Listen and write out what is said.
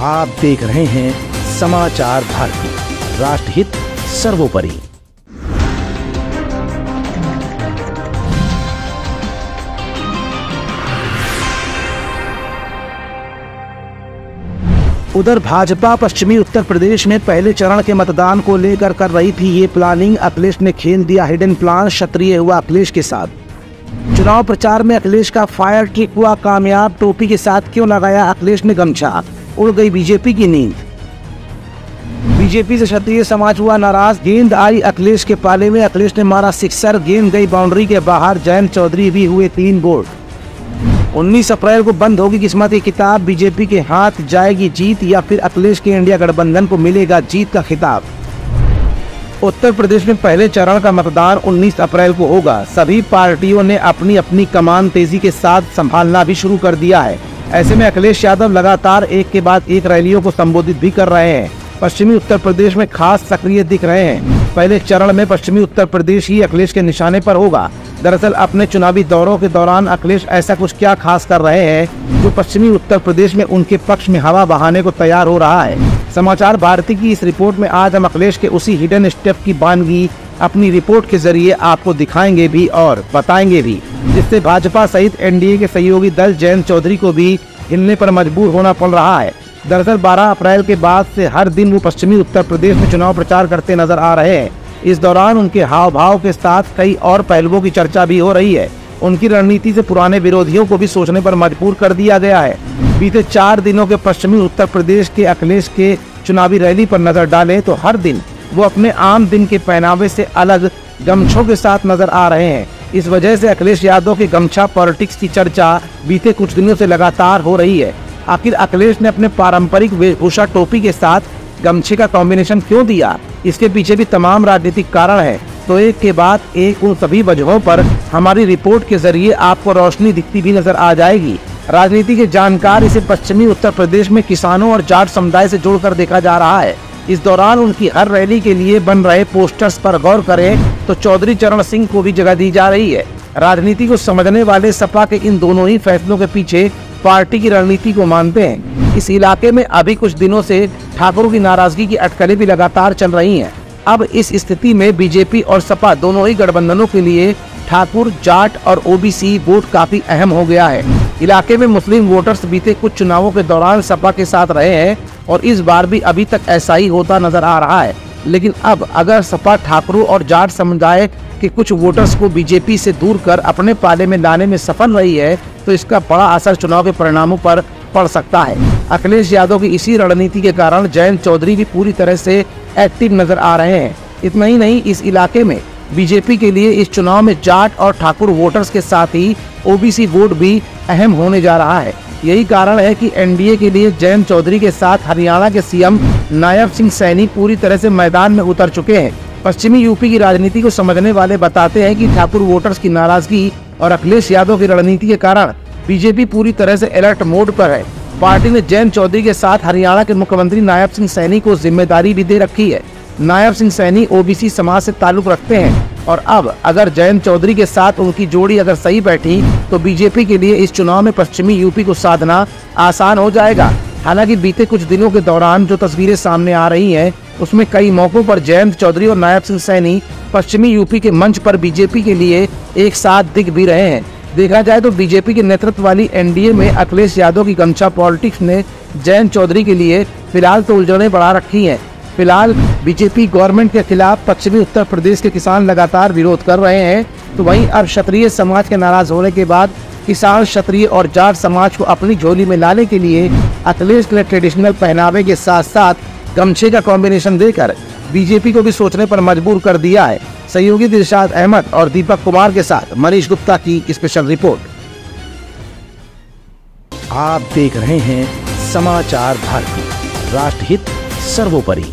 आप देख रहे हैं समाचार भारती, राष्ट्रहित सर्वोपरि। उधर भाजपा पश्चिमी उत्तर प्रदेश में पहले चरण के मतदान को लेकर कर रही थी ये प्लानिंग। अखिलेश ने खेल दिया हिडन प्लान, क्षत्रिय हुआ अखिलेश के साथ। चुनाव प्रचार में अखिलेश का फायर ट्रिक हुआ कामयाब। टोपी के साथ क्यों लगाया अखिलेश ने गमछा, उड़ गई बीजेपी की नींद। बीजेपी से क्षत्रिय समाज हुआ नाराज, गेंद आई अखिलेश के पाले में। अखिलेश ने मारा सिक्सर, गेंद गई बाउंड्री के बाहर। जयंत चौधरी भी हुए 3 बोल्ड। 19 अप्रैल को बंद होगी किस्मत की किताब। बीजेपी के हाथ जाएगी जीत या फिर अखिलेश के इंडिया गठबंधन को मिलेगा जीत का खिताब। उत्तर प्रदेश में पहले चरण का मतदान 19 अप्रैल को होगा। सभी पार्टियों ने अपनी अपनी कमान तेजी के साथ संभालना भी शुरू कर दिया है। ऐसे में अखिलेश यादव लगातार एक के बाद एक रैलियों को संबोधित भी कर रहे हैं। पश्चिमी उत्तर प्रदेश में खास सक्रिय दिख रहे हैं। पहले चरण में पश्चिमी उत्तर प्रदेश ही अखिलेश के निशाने पर होगा। दरअसल अपने चुनावी दौरों के दौरान अखिलेश ऐसा कुछ क्या खास कर रहे हैं जो पश्चिमी उत्तर प्रदेश में उनके पक्ष में हवा बहाने को तैयार हो रहा है। समाचार भारती की इस रिपोर्ट में आज हम अखिलेश के उसी हिडन स्टेप की बानगी अपनी रिपोर्ट के जरिए आपको दिखाएंगे भी और बताएंगे भी, जिससे भाजपा सहित एनडीए के सहयोगी दल जयंत चौधरी को भी हिलने पर मजबूर होना पड़ रहा है। दरअसल 12 अप्रैल के बाद से हर दिन वो पश्चिमी उत्तर प्रदेश में चुनाव प्रचार करते नजर आ रहे हैं। इस दौरान उनके हाव भाव के साथ कई और पहलुओं की चर्चा भी हो रही है। उनकी रणनीति से पुराने विरोधियों को भी सोचने पर मजबूर कर दिया गया है। बीते 4 दिनों के पश्चिमी उत्तर प्रदेश के अखिलेश के चुनावी रैली पर नजर डालें तो हर दिन वो अपने आम दिन के पहनावे से अलग गमछों के साथ नजर आ रहे हैं। इस वजह से अखिलेश यादव के गमछा पॉलिटिक्स की चर्चा बीते कुछ दिनों से लगातार हो रही है। आखिर अखिलेश ने अपने पारंपरिक वेशभूषा टोपी के साथ गमछे का कॉम्बिनेशन क्यों दिया, इसके पीछे भी तमाम राजनीतिक कारण है। तो एक के बाद एक उन सभी वजहों पर हमारी रिपोर्ट के जरिए आपको रोशनी दिखती भी नजर आ जाएगी। राजनीति के जानकार इसे पश्चिमी उत्तर प्रदेश में किसानों और जाट समुदाय से जोड़कर देखा जा रहा है। इस दौरान उनकी हर रैली के लिए बन रहे पोस्टर्स पर गौर करें तो चौधरी चरण सिंह को भी जगह दी जा रही है। राजनीति को समझने वाले सपा के इन दोनों ही फैसलों के पीछे पार्टी की रणनीति को मानते हैं। इस इलाके में अभी कुछ दिनों से ठाकुरों की नाराजगी की अटकलें भी लगातार चल रही हैं। अब इस स्थिति में बीजेपी और सपा दोनों ही गठबंधनों के लिए ठाकुर, जाट और ओबीसी वोट काफी अहम हो गया है। इलाके में मुस्लिम वोटर्स बीते कुछ चुनावों के दौरान सपा के साथ रहे हैं और इस बार भी अभी तक ऐसा ही होता नजर आ रहा है। लेकिन अब अगर सपा ठाकुरों और जाट समुदाय के कुछ वोटर्स को बीजेपी से दूर कर अपने पाले में लाने में सफल रही है तो इसका बड़ा असर चुनाव के परिणामों पर पड़ सकता है। अखिलेश यादव की इसी रणनीति के कारण जयंत चौधरी भी पूरी तरह से एक्टिव नजर आ रहे हैं। इतना ही नहीं, इस इलाके में बीजेपी के लिए इस चुनाव में जाट और ठाकुर वोटर्स के साथ ही ओबीसी वोट भी अहम होने जा रहा है। यही कारण है कि एनडीए के लिए जयंत चौधरी के साथ हरियाणा के सीएम नायब सिंह सैनी पूरी तरह से मैदान में उतर चुके हैं। पश्चिमी यूपी की राजनीति को समझने वाले बताते हैं कि ठाकुर वोटर्स की नाराजगी और अखिलेश यादव की रणनीति के कारण बीजेपी पूरी तरह से अलर्ट मोड पर है। पार्टी ने जयंत चौधरी के साथ हरियाणा के मुख्यमंत्री नायब सिंह सैनी को जिम्मेदारी भी दे रखी है। नायब सिंह सैनी ओबीसी समाज से ताल्लुक रखते हैं और अब अगर जयंत चौधरी के साथ उनकी जोड़ी अगर सही बैठी तो बीजेपी के लिए इस चुनाव में पश्चिमी यूपी को साधना आसान हो जाएगा। हालांकि बीते कुछ दिनों के दौरान जो तस्वीरें सामने आ रही हैं उसमें कई मौकों पर जयंत चौधरी और नायब सिंह सैनी पश्चिमी यूपी के मंच पर बीजेपी के लिए एक साथ दिख भी रहे हैं। देखा जाए तो बीजेपी के नेतृत्व वाली एनडीए में अखिलेश यादव की गमछा पॉलिटिक्स ने जयंत चौधरी के लिए फिलहाल तो उलझनें बढ़ा रखी हैं। फिलहाल बीजेपी गवर्नमेंट के खिलाफ पश्चिमी उत्तर प्रदेश के किसान लगातार विरोध कर रहे हैं। तो वहीं अब क्षत्रिय समाज के नाराज होने के बाद किसान, क्षत्रिय और जाट समाज को अपनी झोली में लाने के लिए अखिलेश के ट्रेडिशनल पहनावे के साथ साथ गमछे का कॉम्बिनेशन देकर बीजेपी को भी सोचने पर मजबूर कर दिया है। सहयोगी दिलशाद अहमद और दीपक कुमार के साथ मनीष गुप्ता की स्पेशल रिपोर्ट। आप देख रहे हैं समाचार भारती, राष्ट्रहित सर्वोपरि।